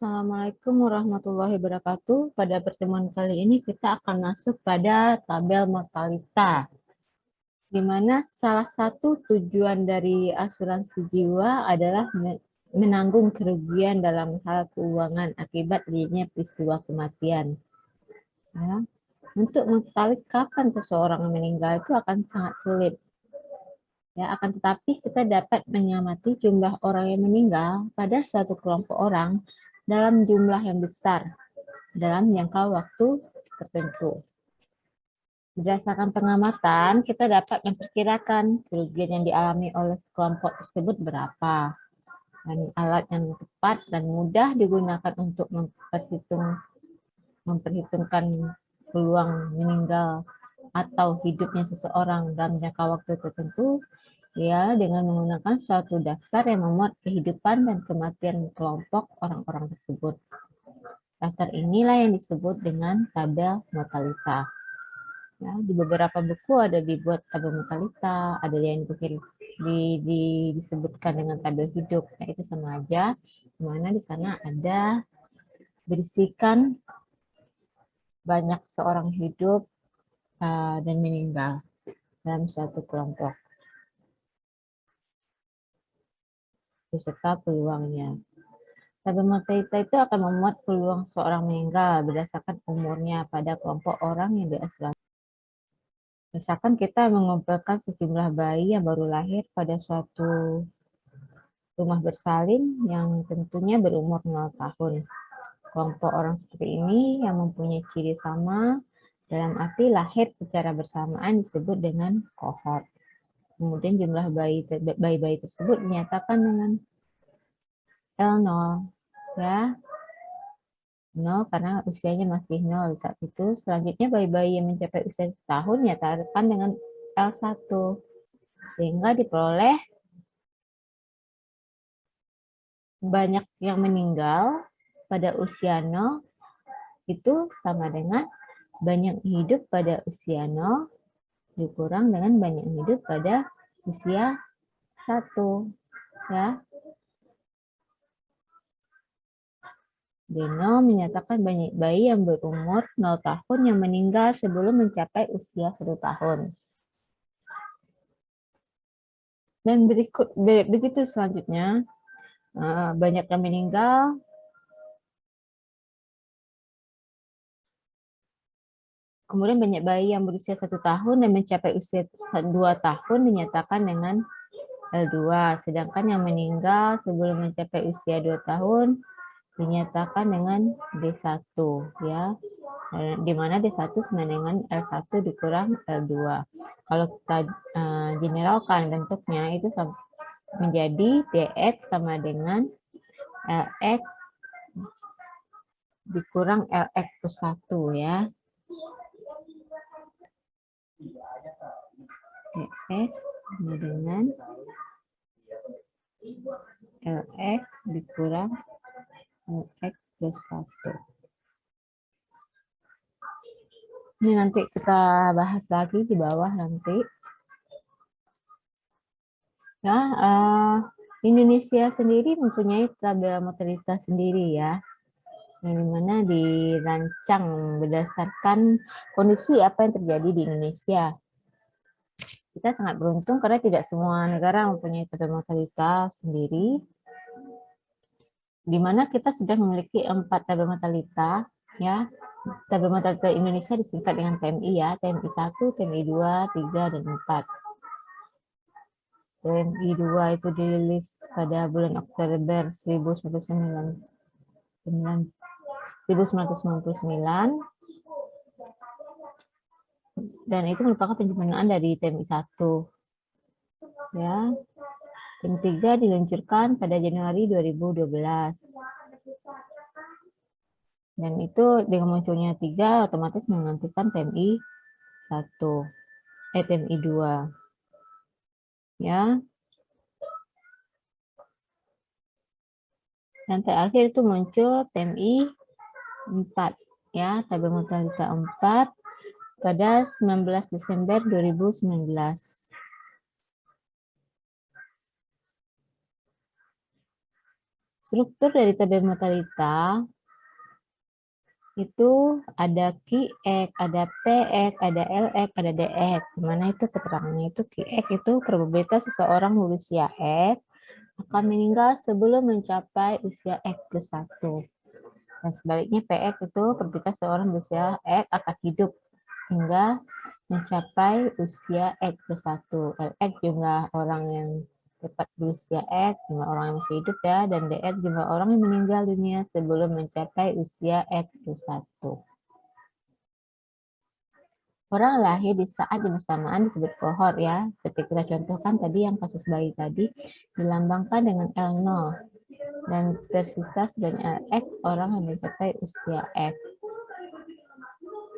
Assalamualaikum warahmatullahi wabarakatuh. Pada pertemuan kali ini kita akan masuk pada tabel mortalita, di mana salah satu tujuan dari asuransi jiwa adalah menanggung kerugian dalam hal keuangan akibat terjadinya peristiwa kematian. Ya. Untuk mengetahui kapan seseorang meninggal itu akan sangat sulit. Ya, akan tetapi kita dapat mengamati jumlah orang yang meninggal pada suatu kelompok orang dalam jumlah yang besar dalam jangka waktu tertentu. Berdasarkan pengamatan, kita dapat memperkirakan kerugian yang dialami oleh kelompok tersebut berapa. Dan alat yang tepat dan mudah digunakan untuk memperhitungkan peluang meninggal atau hidupnya seseorang dalam jangka waktu tertentu, ya, dengan menggunakan suatu daftar yang memuat kehidupan dan kematian kelompok orang-orang tersebut. Daftar inilah yang disebut dengan tabel mortalita. Ya, di beberapa buku ada dibuat tabel mortalita, ada yang disebutkan dengan tabel hidup. Nah, itu sama aja, dimana di sana ada berisikan banyak seorang hidup dan meninggal dalam suatu kelompok, beserta peluangnya. Tabel mortalita itu akan memuat peluang seorang meninggal berdasarkan umurnya pada kelompok orang yang diasuransi. Misalkan kita mengumpulkan sejumlah bayi yang baru lahir pada suatu rumah bersalin yang tentunya berumur 0 tahun. Kelompok orang seperti ini yang mempunyai ciri sama dalam arti lahir secara bersamaan disebut dengan kohort. Kemudian jumlah bayi-bayi tersebut dinyatakan dengan L0, ya. 0 karena usianya masih 0 saat itu. Selanjutnya bayi-bayi yang mencapai usia 1 tahun dinyatakan dengan L1, sehingga diperoleh banyak yang meninggal pada usia 0 itu sama dengan banyak hidup pada usia 0 dikurang dengan banyak hidup pada usia 1, ya. Deno menyatakan banyak bayi yang berumur 0 tahun yang meninggal sebelum mencapai usia 1 tahun. Dan begitu selanjutnya, banyak yang meninggal kemudian banyak bayi yang berusia 1 tahun dan mencapai usia 2 tahun dinyatakan dengan L2, sedangkan yang meninggal sebelum mencapai usia 2 tahun dinyatakan dengan D1, ya. Di mana D1 sama dengan L1 dikurang L2. Kalau kita generalkan bentuknya itu menjadi DX sama dengan LX dikurang LX plus 1, ya. DX sama dengan LX dikurang LX plus 1. Ini nanti kita bahas lagi di bawah nanti. Ya, Indonesia sendiri mempunyai tabel mortalitas sendiri, ya, yang dimana dirancang berdasarkan kondisi apa yang terjadi di Indonesia. Kita sangat beruntung karena tidak semua negara mempunyai tabel mortalitas sendiri, di mana kita sudah memiliki 4 tabel mortalita, ya. Tabel mortalita Indonesia disingkat dengan TMI, ya, TMI 1, TMI 2, 3, dan 4. TMI 2 itu dirilis pada bulan Oktober 1999 dan itu merupakan penyempurnaan dari TMI 1, ya. TMI 3 diluncurkan pada Januari 2012. Dan itu dengan munculnya 3 otomatis menggantikan TMI 1, TMI 2. Ya. Dan terakhir itu muncul TMI 4, ya, tabel mortalita 4 pada 19 Desember 2019. Struktur dari tabel mortalita itu ada Q-X, ada P-X, ada L-X, ada D-X. Dimana itu keterangannya itu Q-X itu probabilitas seseorang berusia X akan meninggal sebelum mencapai usia X plus 1. Dan sebaliknya P-X itu probabilitas seseorang berusia X akan hidup hingga mencapai usia X plus 1. L-X jumlah orang yang tepat berusia X, jumlah orang yang masih hidup ya, dan DX jumlah orang yang meninggal dunia sebelum mencapai usia X plus 1. Orang lahir di saat yang bersamaan disebut kohort ya. Seperti kita contohkan tadi yang kasus bayi tadi dilambangkan dengan L0 dan tersisa sebanyak X orang yang mencapai usia X.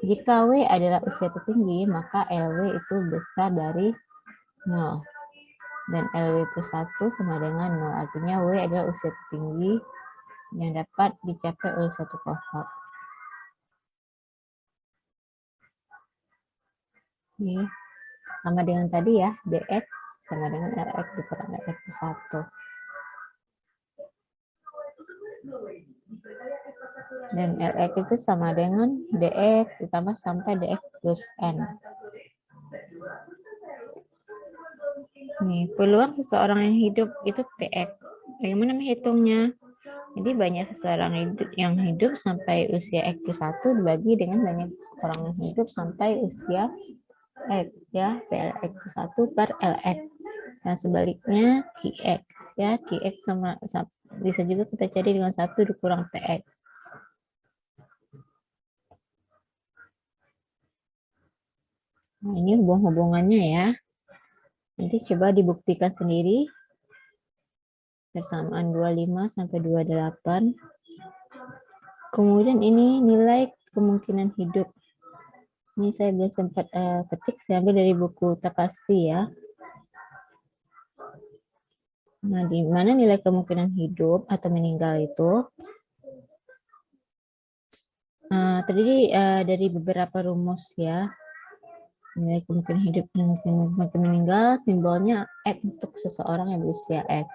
Jika W adalah usia tertinggi, maka LW itu besar dari 0. Dan LW plus 1 sama dengan 0. Artinya W adalah usia tertinggi yang dapat dicapai oleh suatu kohort. Ini sama dengan tadi ya, DX sama dengan LX dikurang LX plus 1. Dan LX itu sama dengan DX ditambah sampai DX plus N. Nih, peluang seseorang yang hidup itu PX. Bagaimana menghitungnya? Jadi banyak seseorang yang hidup sampai usia X plus 1 dibagi dengan banyak orang yang hidup sampai usia X ya, PLX plus 1 per LX. Dan sebaliknya QX ya, QX sama bisa juga kita cari dengan 1 dikurang PX. Nah, ini hubungannya ya. Nanti coba dibuktikan sendiri. Persamaan 25 sampai 28. Kemudian ini nilai kemungkinan hidup. Ini saya belum sempat ketik, saya ambil dari buku Takashi ya. Nah, di mana nilai kemungkinan hidup atau meninggal itu terdiri dari beberapa rumus ya. Nilai kemungkinan hidup dan kemungkinan meninggal simbolnya X untuk seseorang yang berusia X.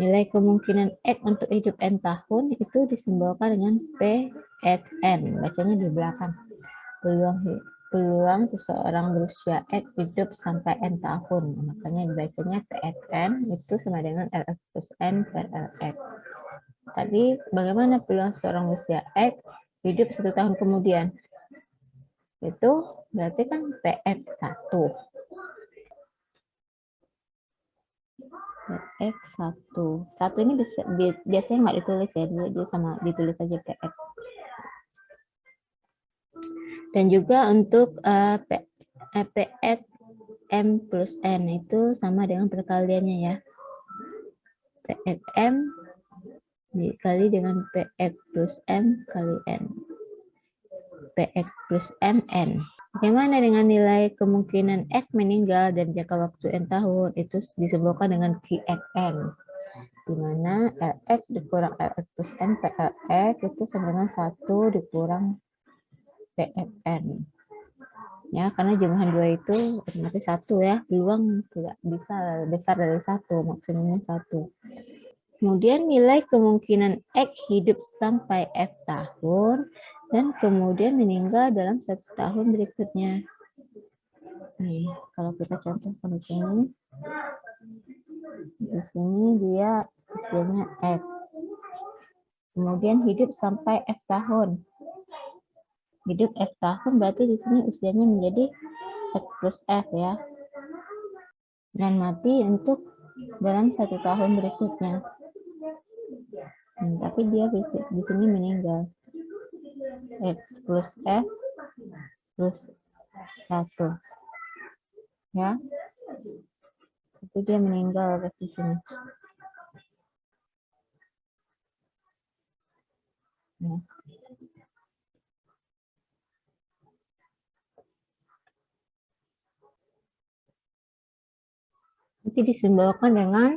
Nilai kemungkinan X untuk hidup N tahun itu disimbolkan dengan PXN. Bacanya di belakang. Peluang seseorang berusia X hidup sampai N tahun. Makanya dibacanya PXN itu sama dengan LX plus N per LX. Tadi bagaimana peluang seseorang berusia X hidup 1 tahun kemudian? Itu berarti kan PX1. PX1. 1 ini biasanya nggak ditulis ya, dia sama ditulis aja PX. Dan juga untuk PX M plus N itu sama dengan perkaliannya ya. PX M dikali dengan PX plus M kali N. PX plus MN. Bagaimana dengan nilai kemungkinan X meninggal dan jangka waktu N tahun? Itu disebutkan dengan QXN. Di mana LX dikurang LX plus N PLX itu sama dengan 1 dikurang PXN. Ya, karena jumlahan 2 itu otomatis 1 ya. Peluang tidak bisa besar dari 1, maksimumnya 1. Kemudian nilai kemungkinan X hidup sampai F tahun dan kemudian meninggal dalam 1 tahun berikutnya. Nih, kalau kita contohkan di sini dia usianya X. Kemudian hidup sampai F tahun. Hidup F tahun berarti di sini usianya menjadi X plus F ya. Dan mati untuk dalam 1 tahun berikutnya. Tapi dia di sini meninggal. X plus F plus 1. Ya. Itu dia meninggal di sini. Ya. Nanti disimbolkan dengan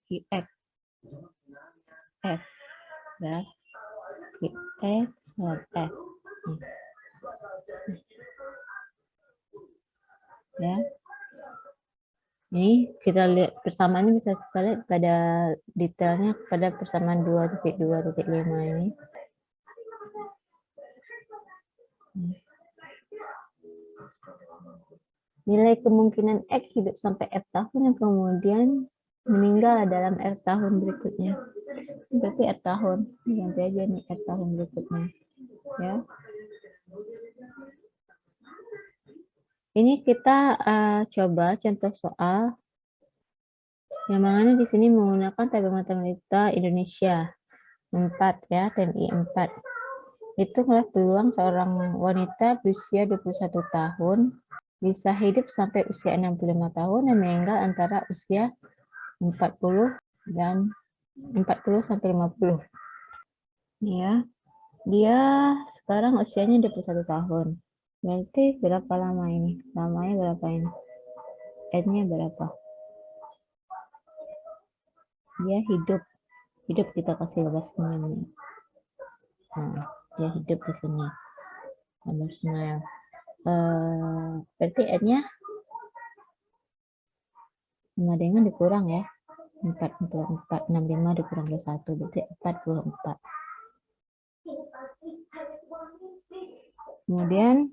QX. F. Ya. QX dan F. Ya. Ini kita lihat persamaannya bisa kita lihat pada detailnya pada persamaan 2.2.5 ini. Nilai kemungkinan X hidup sampai R tahun yang kemudian meninggal dalam R tahun berikutnya. Berarti R tahun. Ganti aja nih R tahun berikutnya. Ya. Ini kita coba contoh soal yang mana di sini menggunakan tabel matematika Indonesia 4 ya, TMI 4. Hitunglah peluang seorang wanita berusia 21 tahun bisa hidup sampai usia 65 tahun dan meninggal antara usia 40 sampai 50. Ya. Dia sekarang usianya 21 tahun. Berarti berapa lama ini? Lamanya berapa ini? N-nya berapa? Dia hidup kita kasih garis senyumnya. Nah, dia hidup di sini. Gambar smile. Berarti N-nya sama dengan dikurang ya. 65 dikurang 21 berarti 44. Kemudian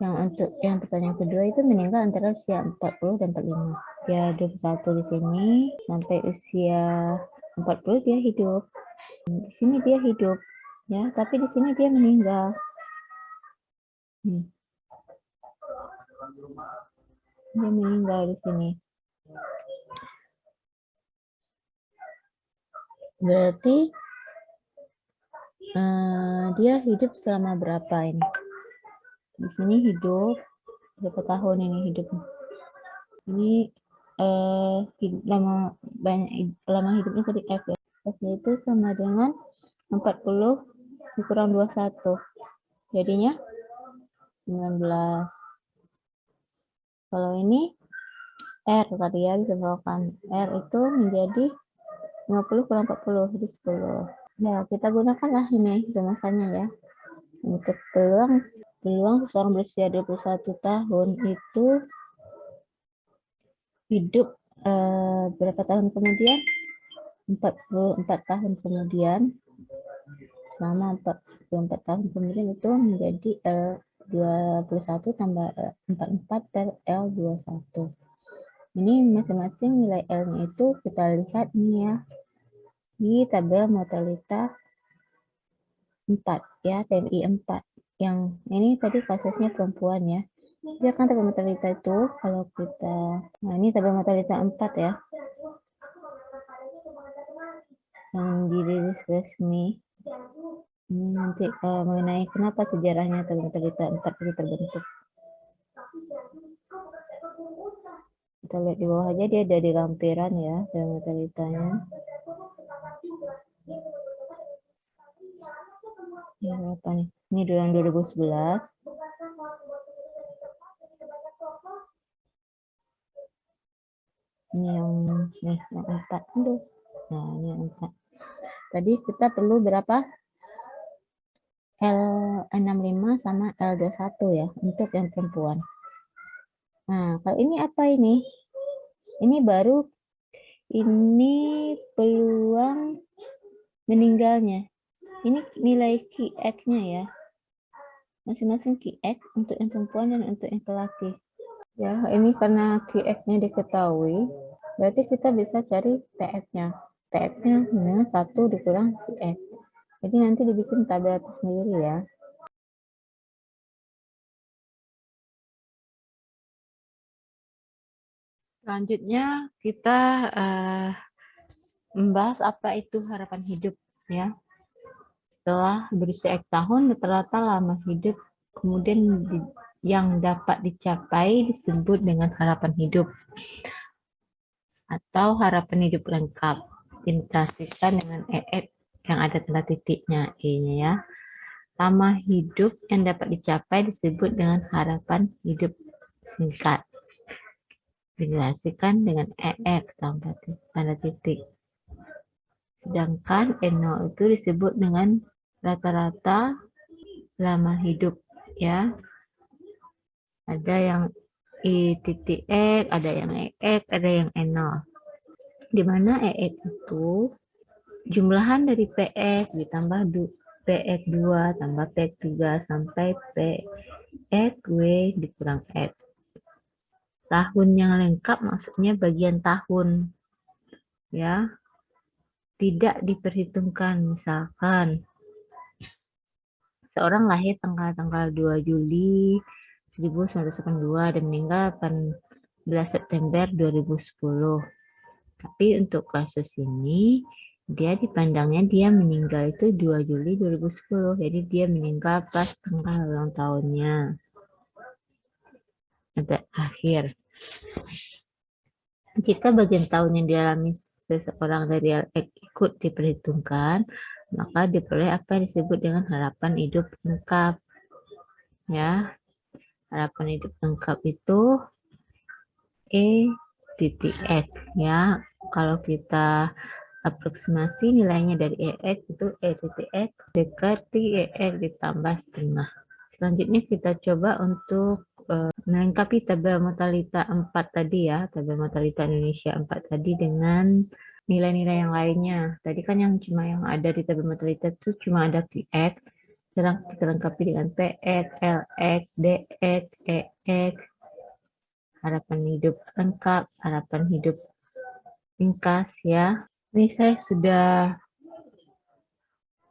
untuk yang pertanyaan kedua itu meninggal antara usia 40 dan 45. Dia 21 di sini sampai usia 40 dia hidup. Di sini dia hidup ya, tapi di sini dia meninggal. Dia meninggal di sini. Berarti dia hidup selama berapa ini? Di sini hidup berapa tahun ini hidup? Ini lama hidupnya tadi F ya. F itu sama dengan 40 dikurang 21. Jadinya 19. Kalau ini R tadi ya, disesuaikan. R itu menjadi 50 kurang 40, jadi 10. Nah, kita gunakanlah ini rumusannya ya. Untuk peluang seseorang berusia 21 tahun itu hidup berapa tahun kemudian? 44 tahun kemudian. Selama 44 tahun kemudian itu menjadi L21 tambah 44 per L21. Ini masing-masing nilai L-nya itu kita lihat nih ya di tabel mortalita 4 ya, TMI 4. Yang ini tadi kasusnya perempuan ya. Dia kan tabel mortalita itu kalau kita, nah ini tabel mortalita 4 ya. Yang dirilis resmi. Ini nanti mengenai kenapa sejarahnya tabel mortalita 4 itu terbentuk. Kita lihat di bawah aja, dia ada di lampiran ya tabel mortalitanya. Ini apa nih? Ini tahun 2011. Ini yang 4. Aduh. Nah, ini yang 4. Tadi kita perlu berapa? L65 sama L21 ya untuk yang perempuan. Nah, kalau ini apa ini? Ini baru ini peluang meninggalnya. Ini nilai QX-nya ya. Masing-masing QX untuk yang perempuan dan untuk yang laki. Ya, ini karena QX-nya diketahui, berarti kita bisa cari TX-nya. TX-nya 1 dikurang QX. Jadi nanti dibikin tabel sendiri ya. Selanjutnya kita membahas apa itu harapan hidup ya. Setelah berusia X tahun, rata-rata lama hidup kemudian yang dapat dicapai disebut dengan harapan hidup atau harapan hidup lengkap. Dinotaskan dengan EX yang ada tanda titiknya E-nya ya. Lama hidup yang dapat dicapai disebut dengan harapan hidup singkat. Dijelaskan dengan EX tanpa tanda titik. Sedangkan N0 itu disebut dengan rata-rata lama hidup ya. Ada yang I titik X, ada yang EX, ada yang E0. Di mana EX itu jumlahan dari PX ditambah PX2 tambah PX3 sampai PXW dikurang X. Tahun yang lengkap maksudnya bagian tahun. Ya, tidak diperhitungkan. Misalkan seorang lahir tanggal 2 Juli 1982 dan meninggal 18 September 2010. Tapi untuk kasus ini dia dipandangnya dia meninggal itu 2 Juli 2010. Jadi dia meninggal pas tanggal ulang tahunnya. Ada akhir. Jika bagian tahun yang dialami seseorang dari LX ikut diperhitungkan, maka diperoleh apa yang disebut dengan harapan hidup lengkap. Ya, harapan hidup lengkap itu E.S. Ya, kalau kita aproksimasi nilainya dari EX itu E.S dekati EX ditambah setengah. Selanjutnya kita coba untuk melengkapi tabel mortalita 4 tadi ya, tabel mortalita Indonesia 4 tadi dengan nilai-nilai yang lainnya. Tadi kan yang cuma yang ada di tabel mortalita itu cuma ada QX, sekarang kita lengkapi dengan PX, LX, DX, EX, harapan hidup lengkap, harapan hidup ringkas ya. Ini saya sudah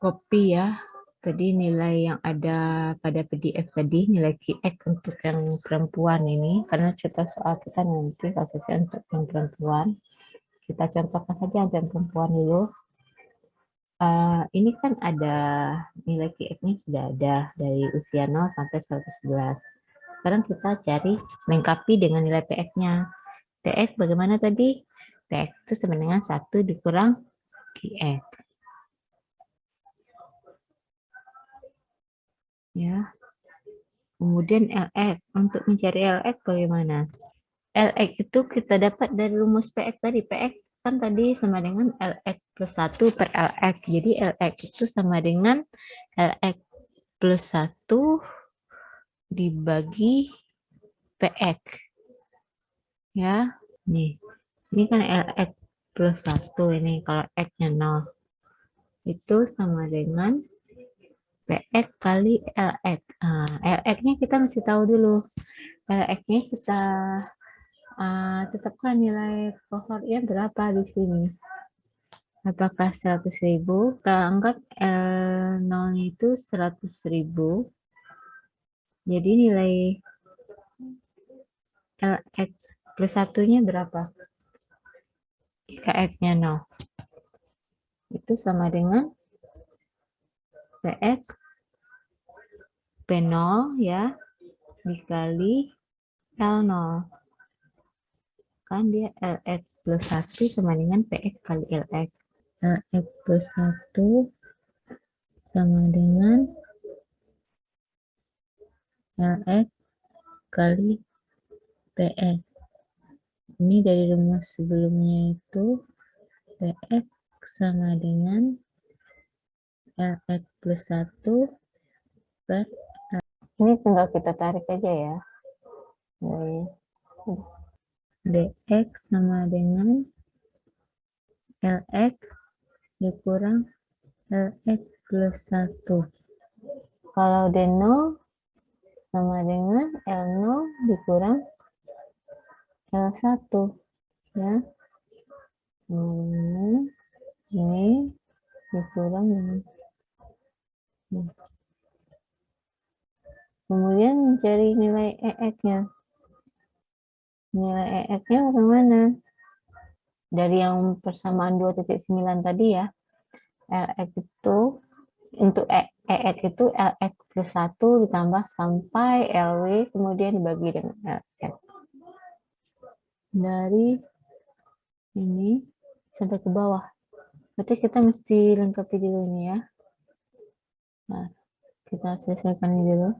copy ya. Tadi nilai yang ada pada PDF tadi, nilai QX untuk yang perempuan ini, karena contoh soal kita nanti kasusnya untuk yang perempuan. Kita contohkan saja yang perempuan dulu. Ini kan ada nilai QX-nya sudah ada dari usia 0 sampai 111. Sekarang kita cari lengkapi dengan nilai PX-nya. PX bagaimana tadi? PX itu sama dengan 1 dikurang QX. Ya. Kemudian LX. Untuk mencari LX bagaimana? LX itu kita dapat dari rumus PX tadi. PX kan tadi sama dengan LX plus 1 per LX. Jadi LX itu sama dengan LX plus 1 dibagi PX. Ya, nih. Ini kan LX plus 1 ini. Kalau X-nya 0. Itu sama dengan PX kali LX. LX-nya kita mesti tahu dulu. LX-nya kita tetapkan nilai kohortnya berapa di sini. Apakah 100.000? Kita anggap L0 itu 100.000. Jadi nilai LX plus 1-nya berapa? Jika X-nya 0. Itu sama dengan PX P0 ya dikali L0. Kan dia LX plus 1 sama dengan PX kali LX. LX plus 1 sama dengan LX kali PX. Ini dari rumus sebelumnya itu PX sama dengan LX plus 1 per LX. Ini tinggal kita tarik aja ya. DX sama dengan LX dikurang LX plus 1. Kalau D0 sama dengan L0 dikurang L1 ya. Ini dikurang ini. Kemudian mencari nilai EX-nya. Nilai EX-nya bagaimana? Dari yang persamaan 2.9 tadi ya. LX itu untuk EX itu LX plus 1 ditambah sampai LW kemudian dibagi dengan LX. Dari ini sampai ke bawah. Berarti kita mesti lengkapi dulu ini ya. Nah, kita selesaikan ini dulu.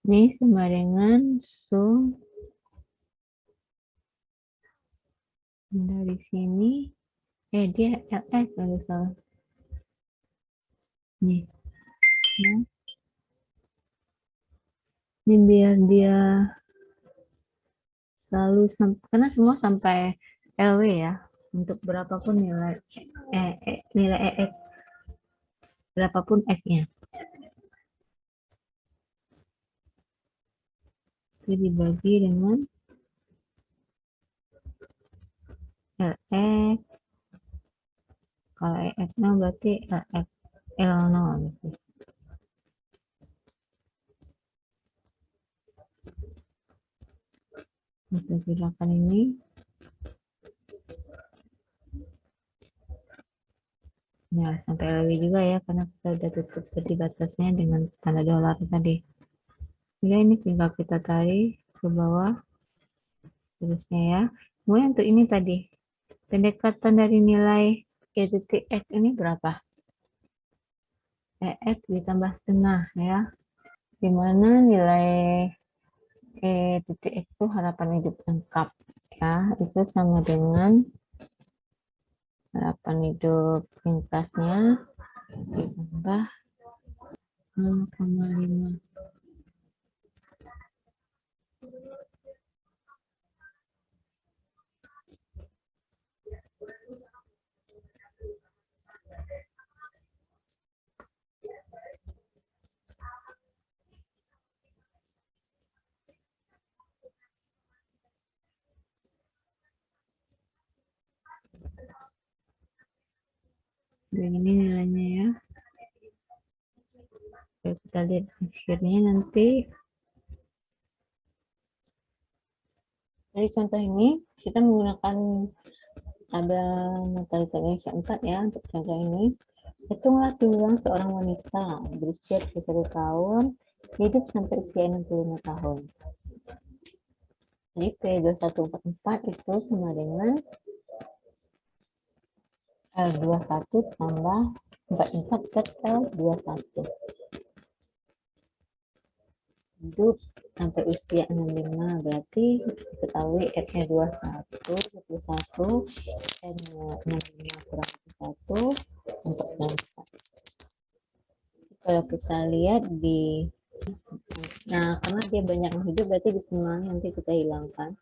Ini sama dengan sum dari sini. Dia LX kalau salah. Nih. Nah. Ini biar dia selalu karena semua sampai LW ya, untuk berapapun nilai nilai EX, berapapun X-nya. Itu dibagi dengan LX. Kalau EX-nya berarti LX L0 gitu. Kita silakan ini. Ya, sampai LW juga ya, karena kita udah tutup tadi batasnya dengan tanda dolar tadi. Ya, ini tinggal kita tarik ke bawah. Terusnya ya. Kemudian untuk ini tadi, pendekatan dari nilai E titik X ini berapa? EX ditambah setengah ya. Dimana nilai E titik X itu harapan hidup lengkap ya. Itu sama dengan harapan hidup ringkasnya ditambah 0,5. Dan ini nilainya ya. Oke, kita lihat akhirnya nanti. Dari contoh ini kita menggunakan tabel mortalitas Indonesia 4 ya untuk contoh ini. Hitunglah tulang seorang wanita berusia 31 tahun hidup sampai usia 65 tahun. Jadi P2144 itu sama dengan L21 tambah 44 per L21. Hidup sampai usia 65 berarti ketahui X-nya 21, 21, N-nya 65 kurang 1 untuk 4. Kalau kita lihat di, nah karena dia banyak hidup berarti di semua nanti kita hilangkan.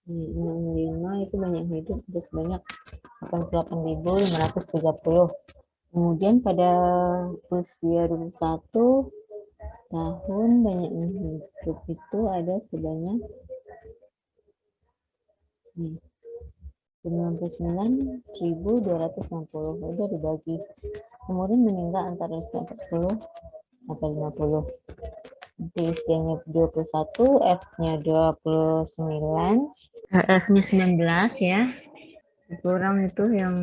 65 itu banyak hidup itu sebanyak 88.530. Kemudian pada usia 21 tahun banyak hidup itu ada sebanyak 99.260. Udah dibagi. Kemudian meninggal antara usia 40 sampai 50. Nanti usianya 21, F-nya 29, F-nya 19 ya. Kurang itu yang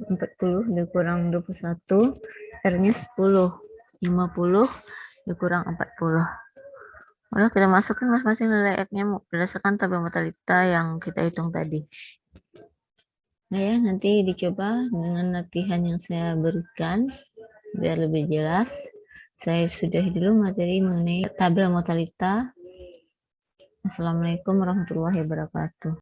40 dikurang 21, R-nya 10, 50 dikurang 40. Udah kita masukin masing-masing nilai X-nya berdasarkan tabel mortalita yang kita hitung tadi. Nah ya, nanti dicoba dengan latihan yang saya berikan biar lebih jelas. Saya sudahi dulu materi mengenai tabel mortalita. Assalamualaikum warahmatullahi wabarakatuh.